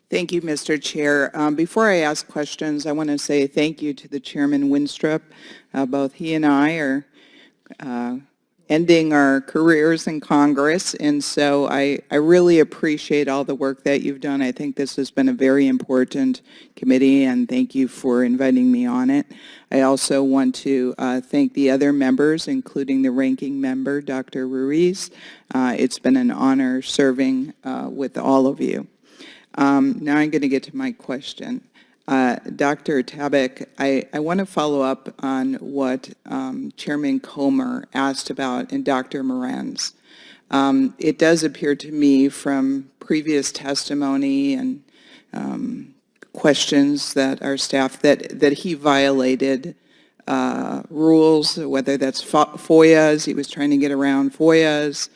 Thank you, Mr. Chair. Before I ask questions, I want to say thank you to the Chairman Winstrup. Both he and I are ending our careers in Congress, and so I really appreciate all the work that you've done. I think this has been a very important committee, and thank you for inviting me on it. I also want to thank the other members, including the ranking member, Dr. Ruiz. It's been an honor serving with all of you. Now I'm going to get to my question. Dr. Tabak, I want to follow up on what Chairman Comer asked about and Dr. Moran's. It does appear to me from previous testimony and questions that our staff that he violated rules, whether that's FOIAs, he was trying to get around FOIAs.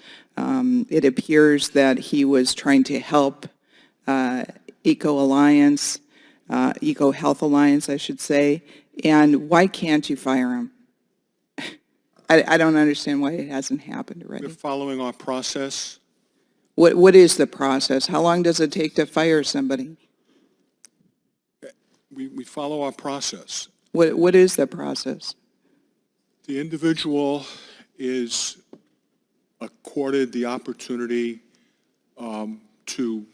It appears that he was trying to help Eco Health Alliance, I should say, and why can't you fire him? I don't understand why it hasn't happened already. We're following our process. What is the process? How long does it take to fire somebody? We follow our process. What is the process? The individual is accorded the opportunity to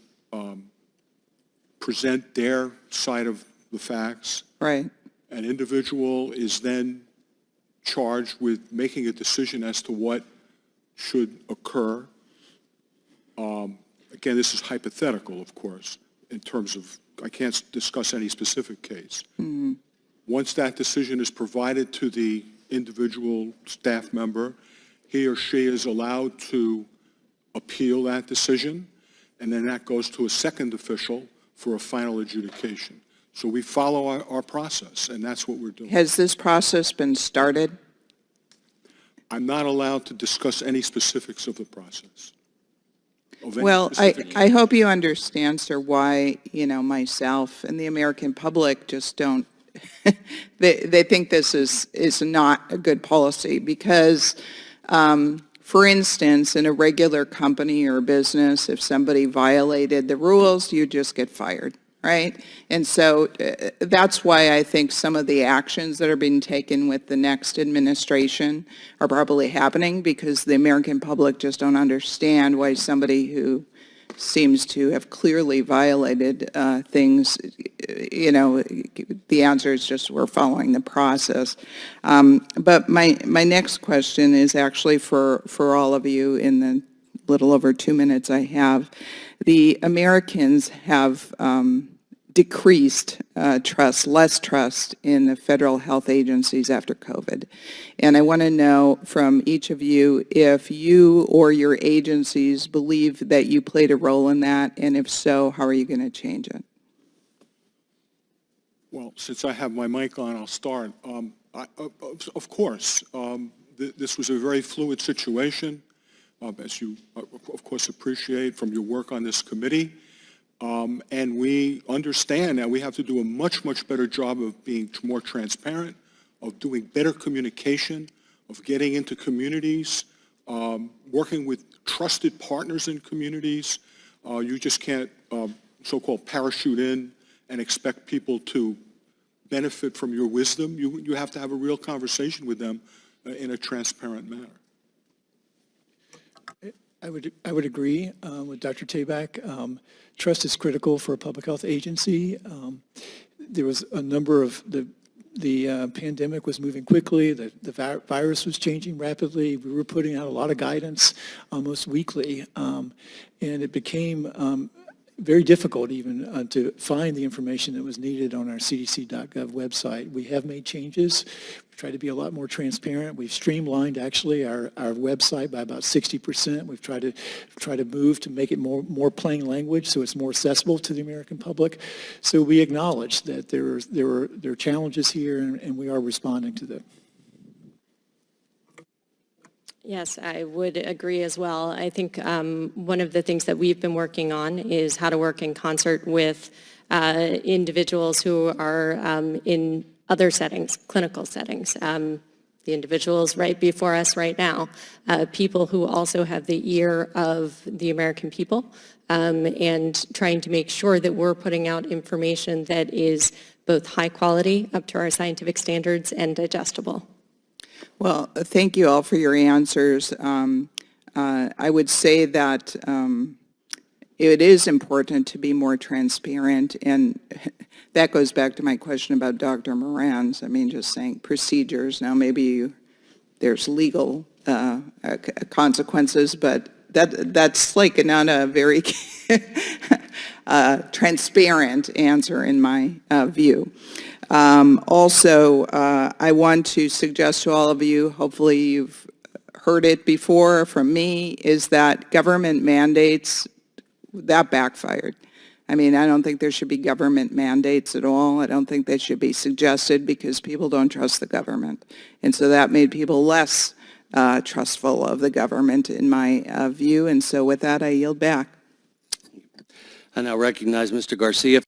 present their side of the facts. Right. An individual is then charged with making a decision as to what should occur. Again, this is hypothetical, of course, in terms of, I can't discuss any specific case. Mm-hmm. Once that decision is provided to the individual staff member, he or she is allowed to appeal that decision, and then that goes to a second official for a final adjudication. So we follow our process, and that's what we're doing. Has this process been started? I'm not allowed to discuss any specifics of the process. Well, I hope you understand, sir, why, myself and the American public just don't, they think this is not a good policy because, for instance, in a regular company or business, if somebody violated the rules, you just get fired, right? And so that's why I think some of the actions that are being taken with the next administration are probably happening because the American public just don't understand why somebody who seems to have clearly violated things, the answer is just we're following the process. But my next question is actually for all of you in the little over 2 minutes I have. The Americans have decreased less trust in the federal health agencies after COVID. And I want to know from each of you if you or your agencies believe that you played a role in that, and if so, how are you going to change it? Well, since I have my mic on, I'll start. Of course, this was a very fluid situation, as you, of course, appreciate from your work on this committee. And we understand that we have to do a much, much better job of being more transparent, of doing better communication, of getting into communities, working with trusted partners in communities. You just can't so-called parachute in and expect people to benefit from your wisdom. You have to have a real conversation with them in a transparent manner. I would agree with Dr. Tabak. Trust is critical for a public health agency. There was a number of the pandemic was moving quickly. The virus was changing rapidly. We were putting out a lot of guidance almost weekly, and it became very difficult even to find the information that was needed on our cdc.gov website. We have made changes. We've tried to be a lot more transparent. We've streamlined actually our website by about 60%. We've tried to move to make it more plain language so it's more accessible to the American public. So we acknowledge that there are challenges here and we are responding to them. Yes, I would agree as well. I think one of the things that we've been working on is how to work in concert with individuals who are in other settings, clinical settings. the individuals right before us right now, people who also have the ear of the American people, and trying to make sure that we're putting out information that is both high quality, up to our scientific standards, and digestible. Well, thank you all for your answers. I would say that it is important to be more transparent, and that goes back to my question about Dr. Moran's. I mean, just saying procedures. Now, maybe there's legal consequences, but that's like not a very transparent answer in my view. Also, I want to suggest to all of you, hopefully you've heard it before from me, is that government mandates, that backfired. I mean, I don't think there should be government mandates at all. I don't think they should be suggested because people don't trust the government. And so that made people less trustful of the government in my view. And so with that, I yield back. I now recognize Mr. Garcia.